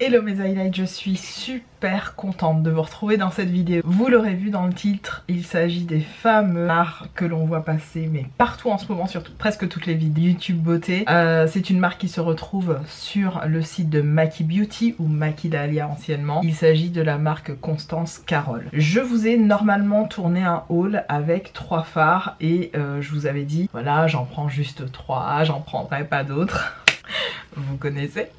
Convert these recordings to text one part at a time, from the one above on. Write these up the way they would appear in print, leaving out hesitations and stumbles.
Hello mes highlights, je suis super contente de vous retrouver dans cette vidéo. Vous l'aurez vu dans le titre, il s'agit des fameux marques que l'on voit passer mais partout en ce moment sur presque toutes les vidéos YouTube beauté. C'est une marque qui se retrouve sur le site de Maki Beauty ou Maki Dahlia anciennement. Il s'agit de la marque Constance Carole. Je vous ai normalement tourné un haul avec 3 fards et je vous avais dit voilà, j'en prends juste 3, j'en prendrai pas d'autres. Vous connaissez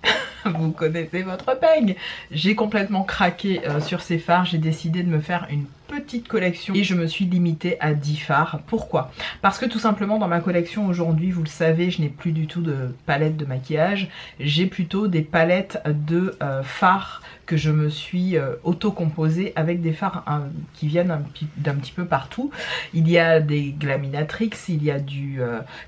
vous connaissez votre peigne. J'ai complètement craqué sur ces fards, j'ai décidé de me faire une petite collection et je me suis limitée à 10 fards. Pourquoi? Parce que tout simplement dans ma collection aujourd'hui, vous le savez, je n'ai plus du tout de palette de maquillage, j'ai plutôt des palettes de fards que je me suis auto-composée avec des fards qui viennent d'un petit peu partout. Il y a des Glaminatrix, il y a du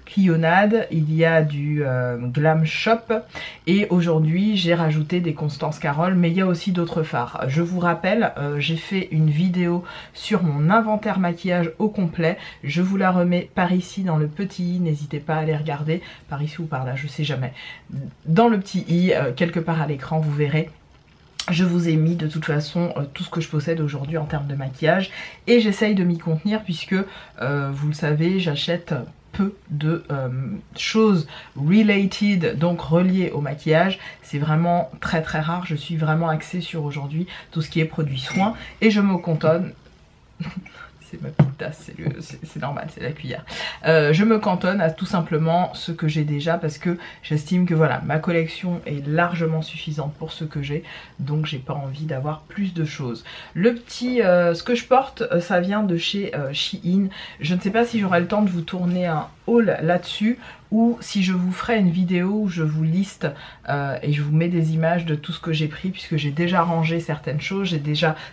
Clionade, il y a du Glam Shop et aujourd'hui j'ai rajouté des Constance Carole, mais il y a aussi d'autres fards. Je vous rappelle, j'ai fait une vidéo sur mon inventaire maquillage au complet, je vous la remets par ici dans le petit i, n'hésitez pas à aller regarder, par ici ou par là, je sais jamais, dans le petit i, quelque part à l'écran, vous verrez. Je vous ai mis de toute façon tout ce que je possède aujourd'hui en termes de maquillage et j'essaye de m'y contenir puisque vous le savez, j'achète peu de choses related, donc reliées au maquillage. C'est vraiment très rare, je suis vraiment axée sur aujourd'hui tout ce qui est produits soins et je me cantonne c'est ma petite tasse, c'est normal, c'est la cuillère. Je me cantonne à tout simplement ce que j'ai déjà parce que j'estime que voilà, ma collection est largement suffisante pour ce que j'ai, donc j'ai pas envie d'avoir plus de choses. Le petit, ce que je porte, ça vient de chez Shein. Je ne sais pas si j'aurai le temps de vous tourner un haul là-dessus ou si je vous ferai une vidéo où je vous liste et je vous mets des images de tout ce que j'ai pris puisque j'ai déjà rangé certaines choses,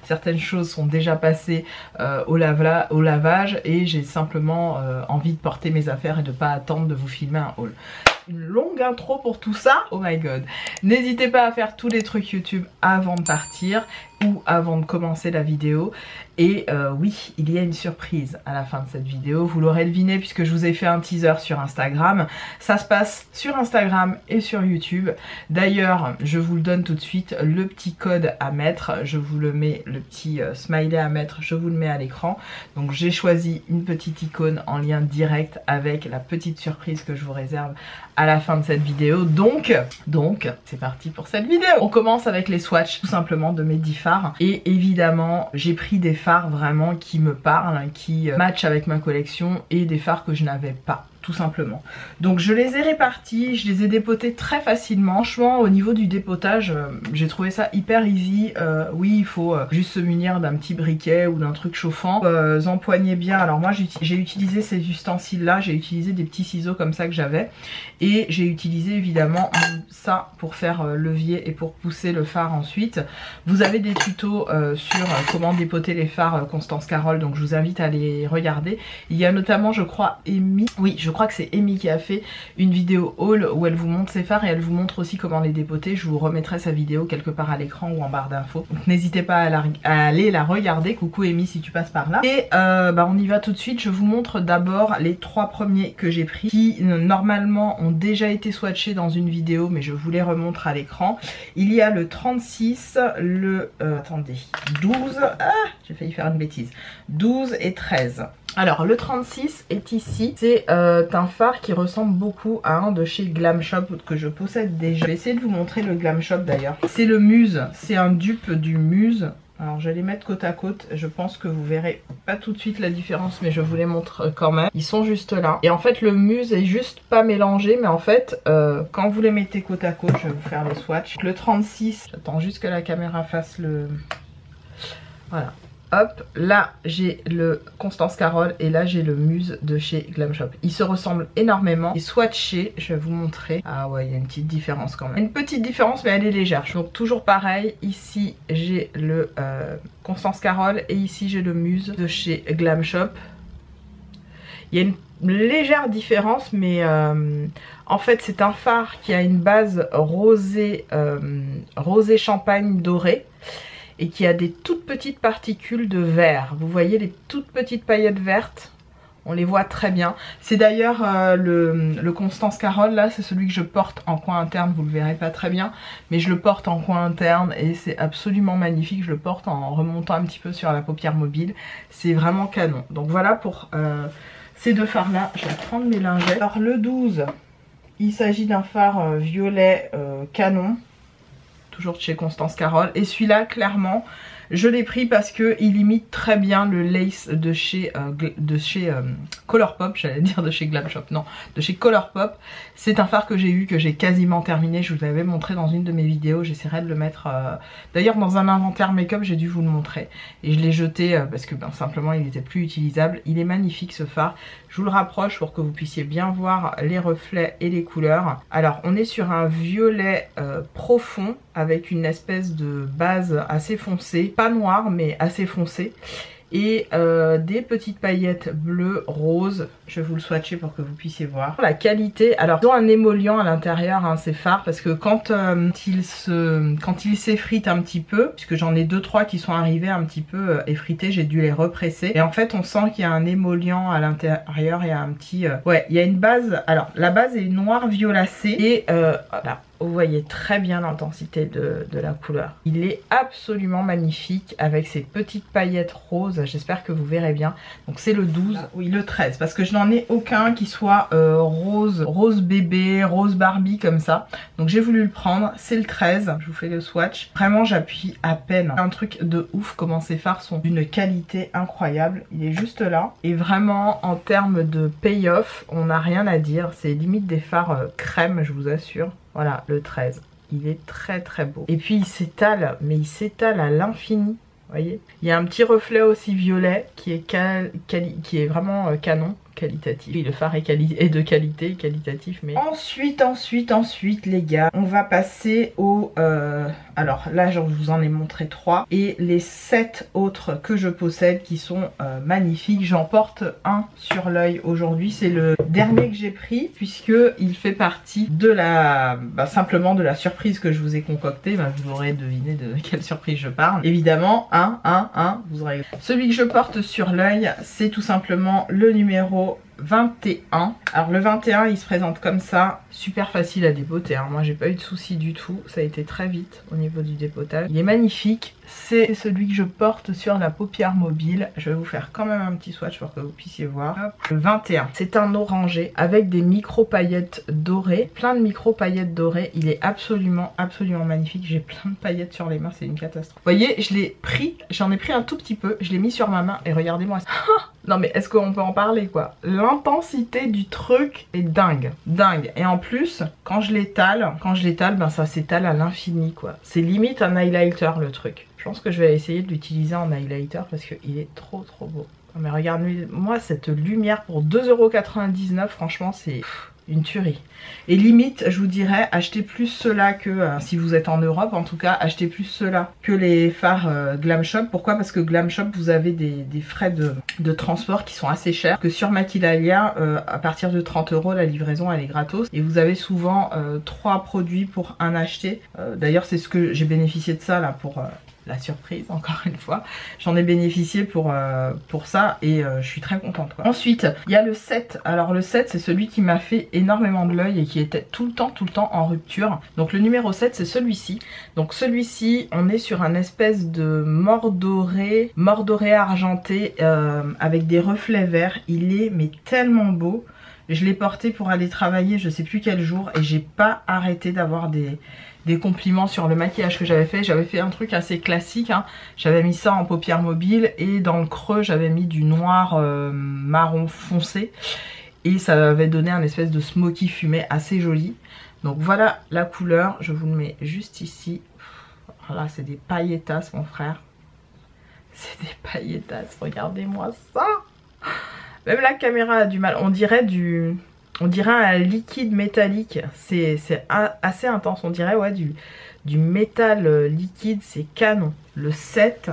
certaines choses sont déjà passées au lavage et j'ai simplement envie de porter mes affaires et de pas attendre de vous filmer un haul. Une longue intro pour tout ça, oh my god. N'hésitez pas à faire tous les trucs YouTube avant de partir ou avant de commencer la vidéo. Et oui, il y a une surprise à la fin de cette vidéo, vous l'aurez deviné puisque je vous ai fait un teaser sur Instagram. Ça se passe sur Instagram et sur YouTube. D'ailleurs, je vous le donne tout de suite, le petit code à mettre, je vous le mets, le petit smiley à mettre, je vous le mets à l'écran. Donc j'ai choisi une petite icône en lien direct avec la petite surprise que je vous réserve à la fin de cette vidéo. Donc c'est parti pour cette vidéo. On commence avec les swatchs tout simplement de mes 10 fards. Et évidemment, j'ai pris des fards vraiment qui me parlent, qui matchent avec ma collection et des fards que je n'avais pas. Tout simplement. Donc je les ai répartis, je les ai dépotés très facilement. Franchement au niveau du dépotage, j'ai trouvé ça hyper easy. Oui, il faut juste se munir d'un petit briquet ou d'un truc chauffant. Empoignez bien. Alors moi j'ai utilisé ces ustensiles là, j'ai utilisé des petits ciseaux comme ça que j'avais. Et j'ai utilisé évidemment ça pour faire levier et pour pousser le fard ensuite. Vous avez des tutos sur comment dépoter les fards Constance Carole, donc je vous invite à les regarder. Il y a notamment je crois Amy, oui je crois que c'est Amy qui a fait une vidéo haul où elle vous montre ses fards et elle vous montre aussi comment les dépoter. Je vous remettrai sa vidéo quelque part à l'écran ou en barre d'infos. Donc n'hésitez pas à aller la regarder. Coucou Amy si tu passes par là. Et on y va tout de suite. Je vous montre d'abord les 3 premiers que j'ai pris qui normalement ont déjà été swatchés dans une vidéo mais je vous les remontre à l'écran. Il y a le 36, le... attendez, 12... Ah, j'ai failli faire une bêtise. 12 et 13. Alors le 36 est ici, c'est un fard qui ressemble beaucoup à un de chez Glam Shop que je possède déjà. Je vais essayer de vous montrer le Glam Shop d'ailleurs. C'est le Muse, c'est un dupe du Muse. Alors je vais les mettre côte à côte, je pense que vous verrez pas tout de suite la différence mais je vous les montre quand même. Ils sont juste là. Et en fait le Muse est juste pas mélangé mais en fait quand vous les mettez côte à côte, je vais vous faire le swatch. Le 36, j'attends juste que la caméra fasse le... Voilà. Hop, là j'ai le Constance Carole et là j'ai le Muse de chez Glam Shop. Ils se ressemblent énormément. Et swatchés, je vais vous montrer. Ah ouais, il y a une petite différence quand même. Une petite différence mais elle est légère. Donc toujours pareil, ici j'ai le Constance Carole et ici j'ai le Muse de chez Glam Shop. Il y a une légère différence mais en fait c'est un fard qui a une base rosé, rosé champagne doré. Et qui a des toutes petites particules de vert. Vous voyez les toutes petites paillettes vertes? On les voit très bien. C'est d'ailleurs le Constance Carole, là, c'est celui que je porte en coin interne. Vous le verrez pas très bien, mais je le porte en coin interne et c'est absolument magnifique. Je le porte en remontant un petit peu sur la paupière mobile. C'est vraiment canon. Donc voilà pour ces deux fards-là. Je vais prendre mes lingettes. Alors le 12, il s'agit d'un fard violet canon. Toujours de chez Constance Carole. Et celui-là, clairement, je l'ai pris parce que il imite très bien le lace de chez Colourpop, j'allais dire de chez Glam Shop, non, de chez Colourpop. C'est un fard que j'ai eu, que j'ai quasiment terminé, je vous l'avais montré dans une de mes vidéos, j'essaierai de le mettre, d'ailleurs dans un inventaire make-up j'ai dû vous le montrer. Et je l'ai jeté parce que simplement il n'était plus utilisable. Il est magnifique ce fard, je vous le rapproche pour que vous puissiez bien voir les reflets et les couleurs. Alors on est sur un violet profond avec une espèce de base assez foncée, pas noire mais assez foncée, et des petites paillettes bleues, roses. Je vais vous le swatcher pour que vous puissiez voir la qualité. Alors ils ont un émollient à l'intérieur, hein, ces fards, parce que quand il s'effrite un petit peu, puisque j'en ai 2-3 qui sont arrivés un petit peu effrités, j'ai dû les represser, et en fait on sent qu'il y a un émollient à l'intérieur. Il y a un petit ouais, il y a une base. Alors la base est noire violacée et voilà. Vous voyez très bien l'intensité de la couleur. Il est absolument magnifique avec ses petites paillettes roses. J'espère que vous verrez bien. Donc c'est le 12, oui le 13. Parce que je n'en ai aucun qui soit rose bébé, rose Barbie comme ça. Donc j'ai voulu le prendre. C'est le 13. Je vous fais le swatch. Vraiment j'appuie à peine. Un truc de ouf comment ces fards sont d'une qualité incroyable. Il est juste là. Et vraiment en termes de payoff, on n'a rien à dire. C'est limite des fards crème, je vous assure. Voilà, le 13. Il est très très beau. Et puis il s'étale, mais il s'étale à l'infini. Vous voyez, il y a un petit reflet aussi violet qui est vraiment canon, qualitatif. Oui, le fard est de qualité, qualitatif, mais... Ensuite, les gars, on va passer au... alors là, je vous en ai montré 3. Et les 7 autres que je possède qui sont magnifiques. J'en porte un sur l'œil aujourd'hui. C'est le dernier que j'ai pris, puisque il fait partie de la... simplement de la surprise que je vous ai concoctée. Vous aurez deviné de quelle surprise je parle. Évidemment, vous aurez... Celui que je porte sur l'œil, c'est tout simplement le numéro 21. Alors le 21 il se présente comme ça, super facile à dépoter, hein. Moi j'ai pas eu de soucis du tout, ça a été très vite au niveau du dépotage. Il est magnifique, c'est celui que je porte sur la paupière mobile. Je vais vous faire quand même un petit swatch pour que vous puissiez voir. Hop. Le 21, c'est un orangé avec des micro paillettes dorées, plein de micro paillettes dorées. Il est absolument magnifique. J'ai plein de paillettes sur les mains, c'est une catastrophe. Vous voyez, je l'ai pris, j'en ai pris un tout petit peu, je l'ai mis sur ma main et regardez-moi ça. Non mais est-ce qu'on peut en parler quoi? L'intensité du truc est dingue, dingue. Et en plus, quand je l'étale, ça s'étale à l'infini quoi. C'est limite un highlighter le truc. Je pense que je vais essayer de l'utiliser en highlighter parce qu'il est trop beau. Non mais regardez-moi cette lumière pour 2,99 €, franchement c'est... une tuerie. Et limite, je vous dirais, achetez plus ceux-là que, si vous êtes en Europe en tout cas, achetez plus ceux-là que les fards Glam Shop. Pourquoi? Parce que Glam Shop, vous avez des frais de transport qui sont assez chers. Que sur Maquilalia, à partir de 30 €, la livraison elle est gratos. Et vous avez souvent 3 produits pour un acheté. D'ailleurs, c'est ce que j'ai bénéficié de ça là pour... la surprise encore une fois, j'en ai bénéficié pour ça et je suis très contente quoi. Ensuite il y a le 7, alors le 7 c'est celui qui m'a fait énormément de l'œil et qui était tout le temps en rupture. Donc le numéro 7 c'est celui-ci. Donc celui-ci on est sur un espèce de mort doré argenté avec des reflets verts. Il est mais tellement beau. Je l'ai porté pour aller travailler je sais plus quel jour et j'ai pas arrêté d'avoir des compliments sur le maquillage que j'avais fait. J'avais fait un truc assez classique, hein. J'avais mis ça en paupière mobile et dans le creux j'avais mis du noir marron foncé et ça avait donné un espèce de smoky fumé assez joli. Donc voilà la couleur, je vous le mets juste ici. Voilà, c'est des pailletasses mon frère. C'est des pailletasses, regardez-moi ça. Même la caméra a du mal, on dirait un liquide métallique, c'est assez intense, on dirait ouais, du métal liquide, c'est canon. Le 7,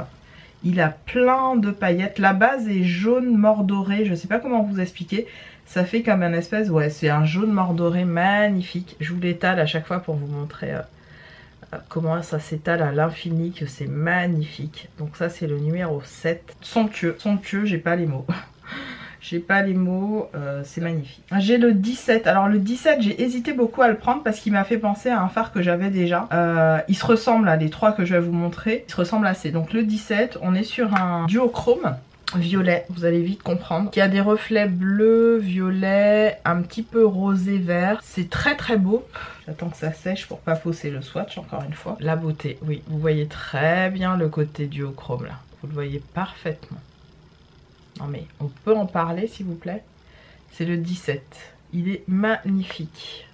il a plein de paillettes, la base est jaune mordoré, je sais pas comment vous expliquer, ça fait comme un espèce, ouais c'est un jaune mordoré magnifique. Je vous l'étale à chaque fois pour vous montrer comment ça s'étale à l'infini, que c'est magnifique. Donc ça c'est le numéro 7, somptueux, j'ai pas les mots. J'ai pas les mots, c'est magnifique. J'ai le 17. Alors le 17, j'ai hésité beaucoup à le prendre parce qu'il m'a fait penser à un fard que j'avais déjà. Il se ressemble à les trois que je vais vous montrer. Il se ressemble assez. Donc le 17, on est sur un duochrome violet, vous allez vite comprendre, qui a des reflets bleus, violets, un petit peu rosé vert. C'est très très beau. J'attends que ça sèche pour pas fausser le swatch encore une fois. La beauté, oui, vous voyez très bien le côté duochrome là. Vous le voyez parfaitement. Non mais on peut en parler s'il vous plaît. C'est le 17. Il est magnifique.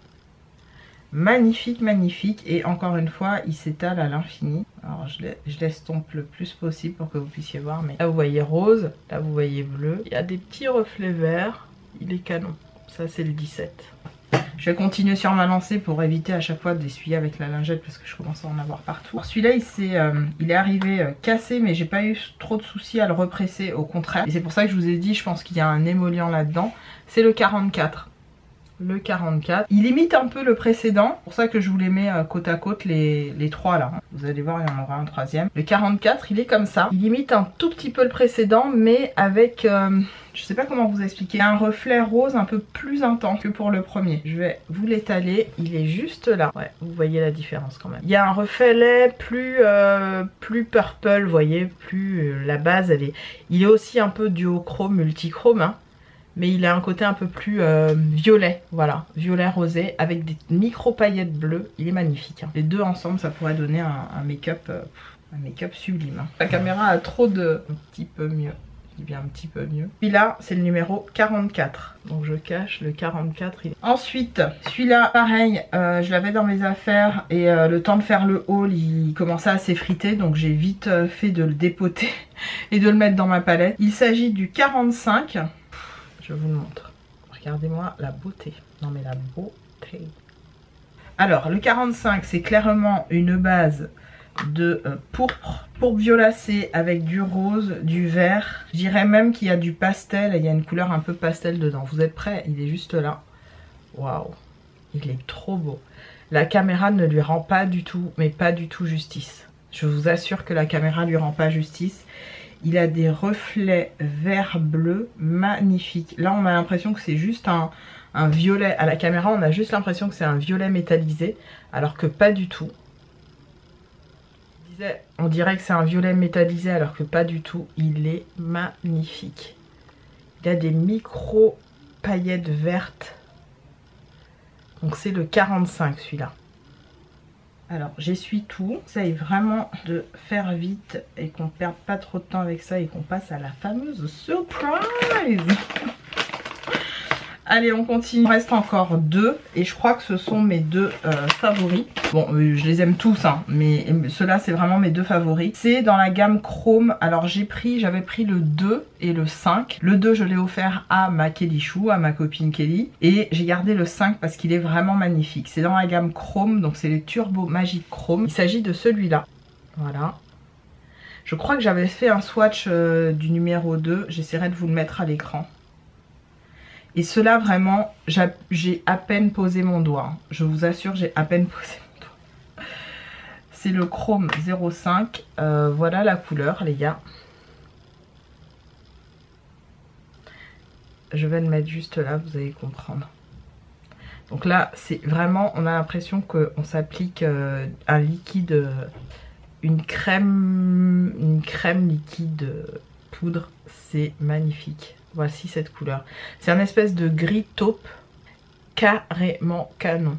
Magnifique, magnifique. Et encore une fois, il s'étale à l'infini. Alors je l'estompe le plus possible pour que vous puissiez voir. Mais là vous voyez rose, là vous voyez bleu. Il y a des petits reflets verts. Il est canon. Ça c'est le 17. Je vais continuer sur ma lancée pour éviter à chaque fois d'essuyer avec la lingette parce que je commence à en avoir partout. Celui-là il est arrivé cassé mais j'ai pas eu trop de soucis à le represser, au contraire. Et c'est pour ça que je vous ai dit, je pense qu'il y a un émollient là-dedans. C'est le 44. Le 44. Il imite un peu le précédent. C'est pour ça que je vous les mets côte à côte les trois là. Vous allez voir, il y en aura un troisième. Le 44, il est comme ça. Il imite un tout petit peu le précédent mais avec... je sais pas comment vous expliquer. Un reflet rose un peu plus intense que pour le premier. Je vais vous l'étaler. Il est juste là. Ouais, vous voyez la différence quand même. Il y a un reflet plus purple, vous voyez. Plus la base, il est aussi un peu duochrome, multichrome. Hein. Mais il a un côté un peu plus violet, voilà, violet rosé avec des micro paillettes bleues. Il est magnifique. Hein. Les deux ensemble, ça pourrait donner un make-up sublime. Hein. La caméra a trop de... Un petit peu mieux. Je dis bien un petit peu mieux. Celui-là, c'est le numéro 44. Donc je cache le 44. Ensuite, celui-là, pareil, je l'avais dans mes affaires et le temps de faire le haul, il commençait à s'effriter. Donc j'ai vite fait de le dépoter et de le mettre dans ma palette. Il s'agit du 45. Je vous le montre. Regardez-moi la beauté. Non mais la beauté. Alors le 45 c'est clairement une base de pourpre violacé avec du rose, du vert. Je dirais même qu'il y a du pastel et il y a une couleur un peu pastel dedans. Vous êtes prêts? Il est juste là. Waouh. Il est trop beau. La caméra ne lui rend pas du tout, mais pas du tout justice. Je vous assure que la caméra lui rend pas justice. Il a des reflets vert-bleu magnifiques. Là, on a l'impression que c'est juste un violet. À la caméra, on a juste l'impression que c'est un violet métallisé, alors que pas du tout. On dirait que c'est un violet métallisé, alors que pas du tout. Il est magnifique. Il a des micro paillettes vertes. Donc c'est le 45 celui-là. Alors j'essuie tout, j'essaye vraiment de faire vite et qu'on perde pas trop de temps avec ça et qu'on passe à la fameuse surprise. Allez, on continue. Il reste encore deux et je crois que ce sont mes deux favoris. Bon, je les aime tous, hein, mais ceux-là, c'est vraiment mes deux favoris. C'est dans la gamme Chrome. Alors, j'avais pris le 2 et le 5. Le 2, je l'ai offert à ma Kelly Chou, à ma copine Kelly. Et j'ai gardé le 5 parce qu'il est vraiment magnifique. C'est dans la gamme Chrome, donc c'est les Turbo Magic Chrome. Il s'agit de celui-là. Voilà. Je crois que j'avais fait un swatch du numéro 2. J'essaierai de vous le mettre à l'écran. Et cela vraiment, j'ai à peine posé mon doigt. Je vous assure, j'ai à peine posé mon doigt. C'est le Chrome 05. Voilà la couleur, les gars. Je vais le mettre juste là, vous allez comprendre. Donc là, c'est vraiment, on a l'impression qu'on s'applique un liquide, une crème liquide poudre. C'est magnifique. Voici cette couleur. C'est un espèce de gris taupe, carrément canon.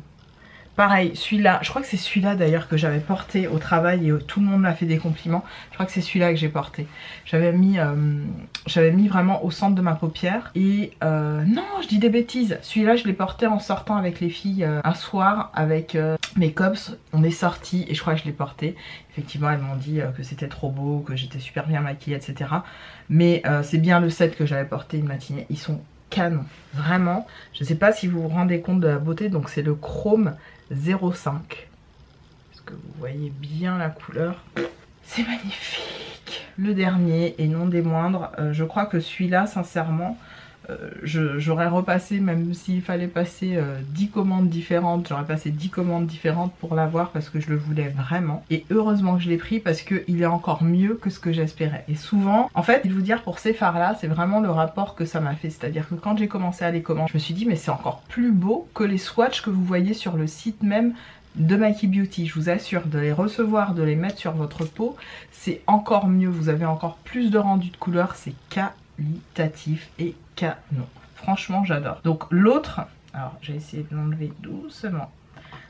Pareil, celui-là, je crois que c'est celui-là d'ailleurs que j'avais porté au travail et tout le monde m'a fait des compliments. Je crois que c'est celui-là que j'ai porté. J'avais mis vraiment au centre de ma paupière. Et non, je dis des bêtises. Celui-là, je l'ai porté en sortant avec les filles un soir avec mes cops. On est sortis et je crois que je l'ai porté. Effectivement, elles m'ont dit que c'était trop beau, que j'étais super bien maquillée, etc. Mais c'est bien le set que j'avais porté une matinée. Ils sont canons, vraiment. Je ne sais pas si vous vous rendez compte de la beauté. Donc c'est le Chrome 05. Est-ce que vous voyez bien la couleur? C'est magnifique. Le dernier et non des moindres, je crois que celui-là, sincèrement, j'aurais repassé, même s'il fallait passer 10 commandes différentes, j'aurais passé 10 commandes différentes pour l'avoir parce que je le voulais vraiment. Et heureusement que je l'ai pris parce qu'il est encore mieux que ce que j'espérais. Et souvent, en fait, je vais vous dire, pour ces fards là, c'est vraiment le rapport que ça m'a fait. C'est-à-dire que quand j'ai commencé à les commander, je me suis dit mais c'est encore plus beau que les swatchs que vous voyez sur le site même de Maki Beauty. Je vous assure, de les recevoir, de les mettre sur votre peau, c'est encore mieux. Vous avez encore plus de rendu de couleur, c'est qualitatif et canon. Franchement, j'adore. Donc l'autre, alors j'ai essayé de l'enlever doucement.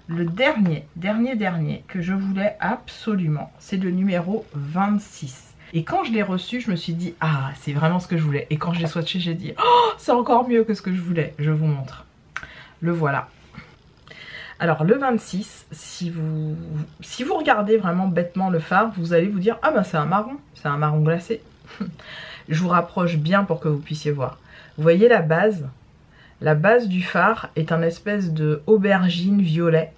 Le dernier que je voulais absolument, c'est le numéro 26. Et quand je l'ai reçu, je me suis dit, ah, c'est vraiment ce que je voulais. Et quand je l'ai swatché, j'ai dit, oh, c'est encore mieux que ce que je voulais. Je vous montre. Le voilà. Alors le 26, si vous regardez vraiment bêtement le fard, vous allez vous dire, ah bah c'est un marron glacé. Je vous rapproche bien pour que vous puissiez voir. Vous voyez la base? La base du fard est un espèce de aubergine violet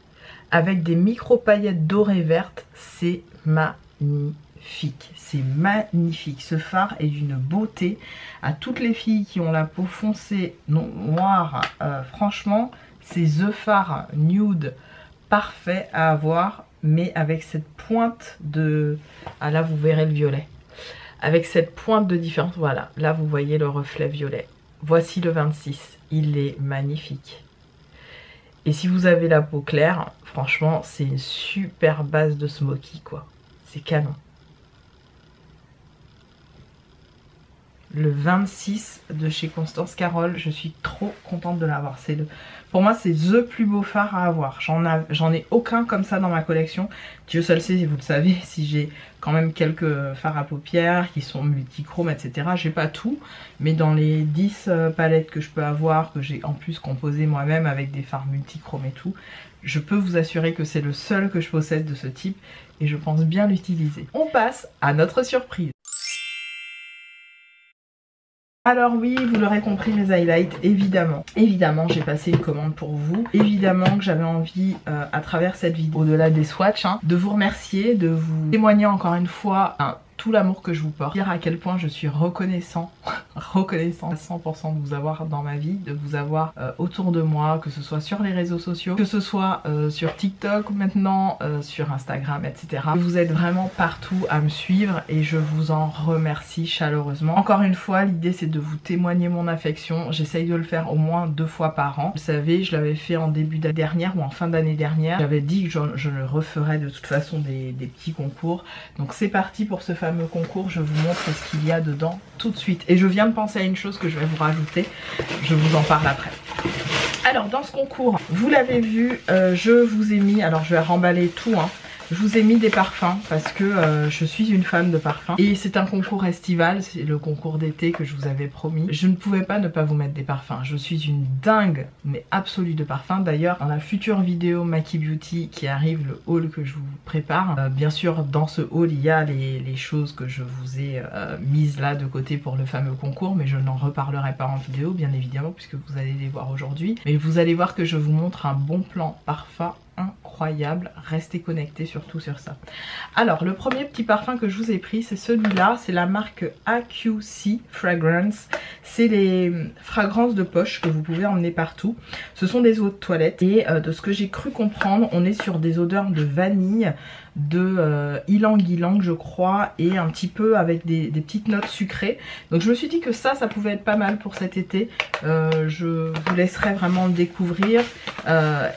avec des micro paillettes dorées vertes. C'est magnifique, c'est magnifique. Ce fard est d'une beauté. À toutes les filles qui ont la peau foncée, noire, franchement, c'est The Fard Nude parfait à avoir, mais avec cette pointe de... Ah là, vous verrez le violet. Avec cette pointe de différence, voilà. Là, vous voyez le reflet violet. Voici le 26. Il est magnifique. Et si vous avez la peau claire, franchement, c'est une super base de smoky, quoi. C'est canon. Le 26 de chez Constance Carole, je suis trop contente de l'avoir. Pour moi, c'est the plus beau fard à avoir. J'en ai aucun comme ça dans ma collection. Dieu seul sait, vous le savez, si j'ai quand même quelques fards à paupières qui sont multichromes, etc. J'ai pas tout, mais dans les 10 palettes que je peux avoir, que j'ai en plus composé moi-même avec des fards multichromes et tout, je peux vous assurer que c'est le seul que je possède de ce type et je pense bien l'utiliser. On passe à notre surprise. Alors oui, vous l'aurez compris, mes highlights, évidemment j'ai passé une commande pour vous. Évidemment que j'avais envie, à travers cette vidéo, au-delà des swatchs, de vous remercier, de vous témoigner encore une fois tout l'amour que je vous porte. Dire à quel point je suis reconnaissant à 100% de vous avoir dans ma vie, de vous avoir autour de moi, que ce soit sur les réseaux sociaux, que ce soit sur TikTok maintenant, sur Instagram, etc. Vous êtes vraiment partout à me suivre et je vous en remercie chaleureusement. Encore une fois, l'idée c'est de vous témoigner mon affection. J'essaye de le faire au moins 2 fois par an. Vous savez, je l'avais fait en début d'année dernière ou en fin d'année dernière. J'avais dit que je le referais de toute façon des petits concours. Donc c'est parti pour ce fameux concours. Je vous montre ce qu'il y a dedans tout de suite. Et je viens de penser à une chose que je vais vous rajouter. Je vous en parle après. Alors dans ce concours, vous l'avez vu, je vous ai mis, alors je vais remballer tout, je vous ai mis des parfums parce que je suis une fan de parfums. Et c'est un concours estival, c'est le concours d'été que je vous avais promis. Je ne pouvais pas ne pas vous mettre des parfums. Je suis une dingue, mais absolue de parfums. D'ailleurs, dans la future vidéo Maki Beauty qui arrive, le haul que je vous prépare, bien sûr, dans ce haul, il y a les choses que je vous ai mises là de côté pour le fameux concours, mais je n'en reparlerai pas en vidéo, bien évidemment, puisque vous allez les voir aujourd'hui. Mais vous allez voir que je vous montre un bon plan parfum incroyable, restez connectés surtout sur ça. Alors le premier petit parfum que je vous ai pris, c'est celui-là, c'est la marque AQC Fragrance. C'est les fragrances de poche que vous pouvez emmener partout. Ce sont des eaux de toilette et de ce que j'ai cru comprendre, on est sur des odeurs de vanille, de ylang-ylang je crois, et un petit peu avec des petites notes sucrées. Donc je me suis dit que ça pouvait être pas mal pour cet été. Je vous laisserai vraiment le découvrir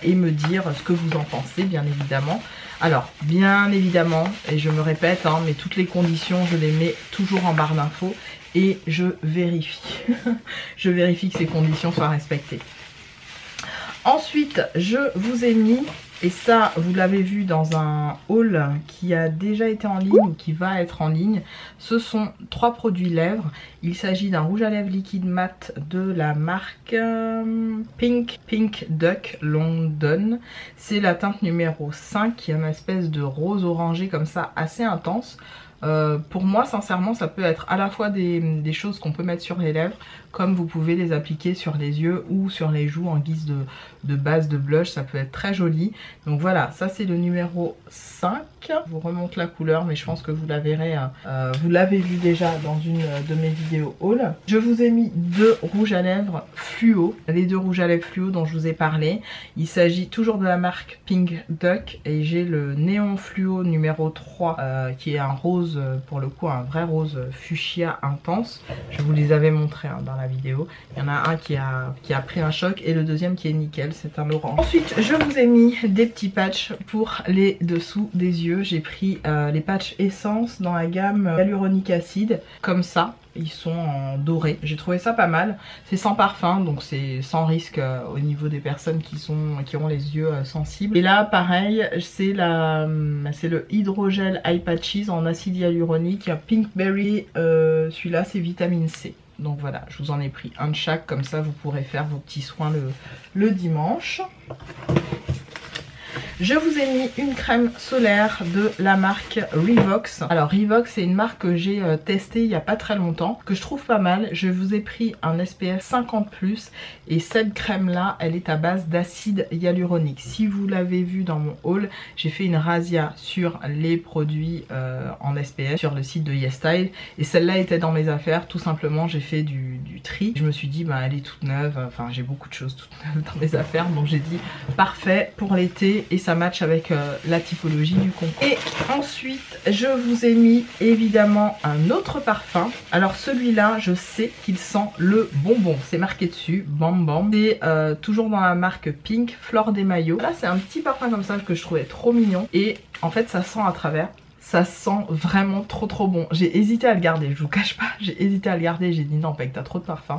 et me dire ce que vous en pensez, bien évidemment. Alors bien évidemment, et je me répète, mais toutes les conditions je les mets toujours en barre d'infos et je vérifie je vérifie que ces conditions soient respectées. Ensuite je vous ai mis, et ça vous l'avez vu dans un haul qui a déjà été en ligne ou qui va être en ligne, ce sont 3 produits lèvres. Il s'agit d'un rouge à lèvres liquide mat de la marque Pink Duck London. C'est la teinte numéro 5 qui est une espèce de rose orangé comme ça assez intense. Pour moi sincèrement ça peut être à la fois des choses qu'on peut mettre sur les lèvres, comme vous pouvez les appliquer sur les yeux ou sur les joues en guise de base de blush, ça peut être très joli. Donc voilà, ça c'est le numéro 5. Je vous remonte la couleur mais je pense que vous la verrez, vous l'avez vu déjà dans une de mes vidéos haul. Je vous ai mis 2 rouges à lèvres fluo, les 2 rouges à lèvres fluo dont je vous ai parlé. Il s'agit toujours de la marque Pink Duck et j'ai le néon fluo numéro 3 qui est un rose, pour le coup un vrai rose fuchsia intense. Je vous les avais montrés dans la vidéo. Il y en a un qui a pris un choc et le deuxième qui est nickel, c'est un orange. Ensuite je vous ai mis des petits patchs pour les dessous des yeux. J'ai pris les patchs essence dans la gamme hyaluronique acide, comme ça. Ils sont en doré, j'ai trouvé ça pas mal. C'est sans parfum donc c'est sans risque au niveau des personnes qui ont les yeux sensibles. Et là pareil c'est le hydrogel eye patches en acide hyaluronique Pinkberry, celui-là c'est vitamine C. Donc voilà, je vous en ai pris un de chaque, comme ça vous pourrez faire vos petits soins le dimanche. Je vous ai mis une crème solaire de la marque Revox. Alors Revox c'est une marque que j'ai testée il n'y a pas très longtemps, que je trouve pas mal. Je vous ai pris un SPF 50+, et cette crème là elle est à base d'acide hyaluronique. Si vous l'avez vu dans mon haul, j'ai fait une razzia sur les produits en SPF sur le site de YesStyle, et celle-là était dans mes affaires. Tout simplement j'ai fait du tri. Je me suis dit bah elle est toute neuve, enfin j'ai beaucoup de choses toutes neuves dans mes affaires, donc j'ai dit parfait pour l'été, et ça match avec la typologie du concours. Et ensuite je vous ai mis évidemment un autre parfum. Alors celui-là je sais qu'il sent le bonbon, c'est marqué dessus Bam Bam. C'est toujours dans la marque Pink, Fleur des Maillots. Là c'est un petit parfum comme ça que je trouvais trop mignon, et en fait ça sent à travers. Ça sent vraiment trop bon. J'ai hésité à le garder, je vous cache pas, j'ai hésité à le garder, j'ai dit non Pec, t'as trop de parfums.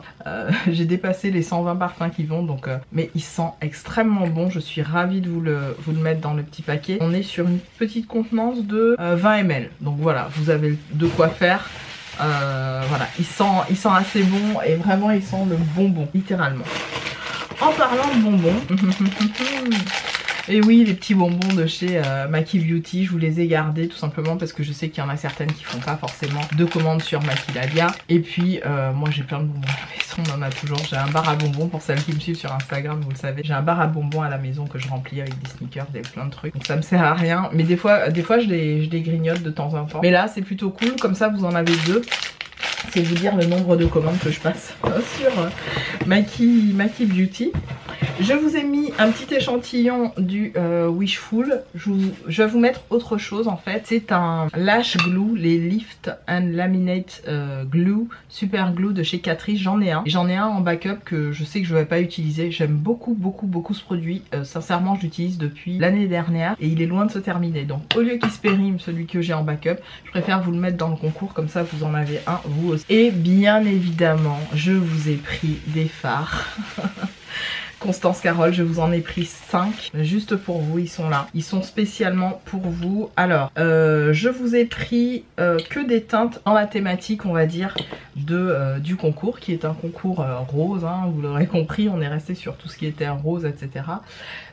J'ai dépassé les 120 parfums qui vont, donc mais il sent extrêmement bon. Je suis ravie de vous le mettre dans le petit paquet. On est sur une petite contenance de 20 ml, donc voilà, vous avez de quoi faire. Voilà, il sent assez bon, et vraiment il sent le bonbon, littéralement. En parlant de bonbons, et oui, les petits bonbons de chez Maki Beauty, je vous les ai gardés tout simplement parce que je sais qu'il y en a certaines qui font pas forcément de commandes sur Maquilalia. Et puis moi j'ai plein de bonbons à la maison, on en a toujours. J'ai un bar à bonbons, pour celles qui me suivent sur Instagram, vous le savez. J'ai un bar à bonbons à la maison que je remplis avec des sneakers, plein de trucs. Donc ça me sert à rien, mais des fois je les grignote de temps en temps. Mais là c'est plutôt cool, comme ça vous en avez 2. C'est vous dire le nombre de commandes que je passe sur Maki Beauty. Je vous ai mis un petit échantillon du Wishful. Je vais vous mettre autre chose en fait. C'est un Lash Glue, les Lift and Laminate Glue, Super Glue de chez Catrice. J'en ai un. J'en ai un en backup que je sais que je ne vais pas utiliser. J'aime beaucoup ce produit. Sincèrement, je l'utilise depuis l'année dernière et il est loin de se terminer. Donc au lieu qu'il se périme celui que j'ai en backup, je préfère vous le mettre dans le concours. Comme ça, vous en avez un vous aussi. Et bien évidemment, je vous ai pris des fards. Constance Carole, je vous en ai pris 5 juste pour vous, ils sont là, ils sont spécialement pour vous. Alors je vous ai pris que des teintes dans la thématique, on va dire, du concours, qui est un concours rose, hein, vous l'aurez compris, on est resté sur tout ce qui était rose, etc.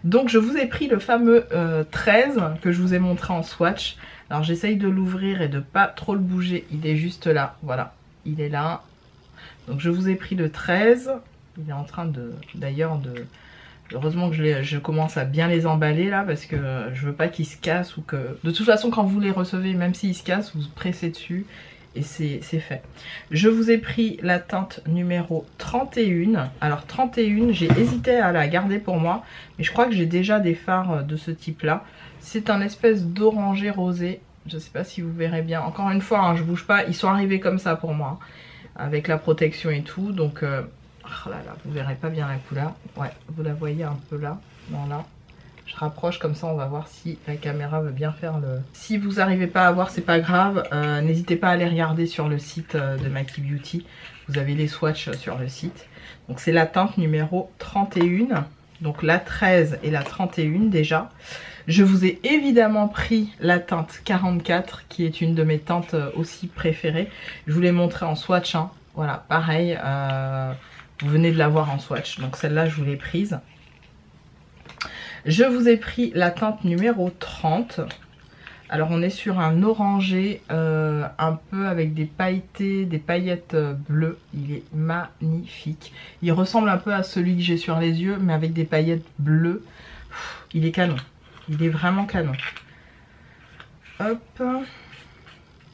Donc je vous ai pris le fameux 13 que je vous ai montré en swatch. Alors j'essaye de l'ouvrir et de pas trop le bouger, il est juste là, voilà, il est là. Donc je vous ai pris le 13. Il est en train d'ailleurs de... Heureusement que je commence à bien les emballer là, parce que je veux pas qu'ils se cassent, ou que... De toute façon quand vous les recevez, même s'ils se cassent, vous pressez dessus et c'est fait. Je vous ai pris la teinte numéro 31. Alors 31, j'ai hésité à la garder pour moi, mais je crois que j'ai déjà des fards de ce type là. C'est un espèce d'orangé rosé. Je sais pas si vous verrez bien. Encore une fois, hein, je bouge pas, ils sont arrivés comme ça pour moi, hein, avec la protection et tout, donc... Oh là là, vous verrez pas bien la couleur. Ouais, vous la voyez un peu là. Non, là. Je rapproche comme ça, on va voir si la caméra veut bien faire le... Si vous n'arrivez pas à voir, c'est pas grave. N'hésitez pas à aller regarder sur le site de Maki Beauty. Vous avez les swatchs sur le site. Donc c'est la teinte numéro 31. Donc la 13 et la 31 déjà. Je vous ai évidemment pris la teinte 44 qui est une de mes teintes aussi préférées. Je vous l'ai montré en swatch, hein. Voilà, pareil. Vous venez de la voir en swatch, donc celle-là je vous l'ai prise. Je vous ai pris la teinte numéro 30. Alors on est sur un orangé un peu avec des pailletés, des paillettes bleues. Il est magnifique. Il ressemble un peu à celui que j'ai sur les yeux, mais avec des paillettes bleues. Il est canon. Il est vraiment canon. Hop.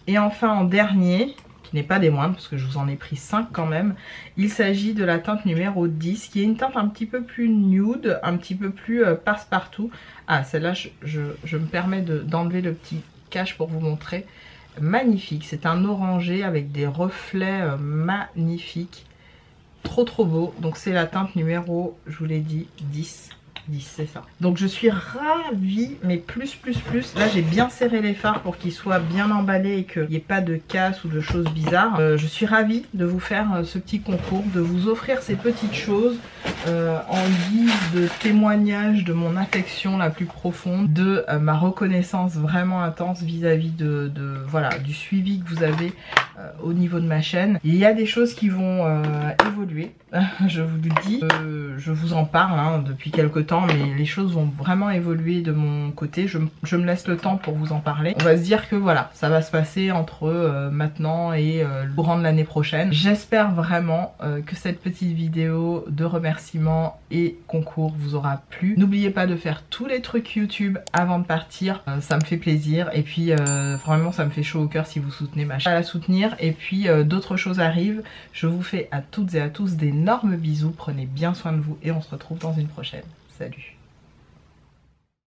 Et enfin en dernier, qui n'est pas des moindres, parce que je vous en ai pris 5 quand même, il s'agit de la teinte numéro 10, qui est une teinte un petit peu plus nude, un petit peu plus passe-partout. Ah, celle-là, je me permets d'enlever le petit cache pour vous montrer. Magnifique, c'est un orangé avec des reflets magnifiques. Trop trop beau. Donc c'est la teinte numéro, je vous l'ai dit, 10. 10, c'est ça. Donc je suis ravie, mais plus. Là j'ai bien serré les fards pour qu'ils soient bien emballés et qu'il n'y ait pas de casse ou de choses bizarres. Je suis ravie de vous faire ce petit concours, de vous offrir ces petites choses en guise de témoignage de mon affection la plus profonde, de ma reconnaissance vraiment intense vis-à-vis voilà, du suivi que vous avez au niveau de ma chaîne. Il y a des choses qui vont évoluer, je vous le dis, je vous en parle hein, depuis quelques temps, mais les choses vont vraiment évoluer de mon côté. Je me laisse le temps pour vous en parler. On va se dire que voilà, ça va se passer entre maintenant et le courant de l'année prochaine. J'espère vraiment que cette petite vidéo de remerciements et concours vous aura plu. N'oubliez pas de faire tous les trucs YouTube avant de partir, ça me fait plaisir. Et puis vraiment ça me fait chaud au cœur si vous soutenez ma chaîne à la soutenir. Et puis d'autres choses arrivent. Je vous fais à toutes et à tous d'énormes bisous. Prenez bien soin de vous et on se retrouve dans une prochaine. Salut!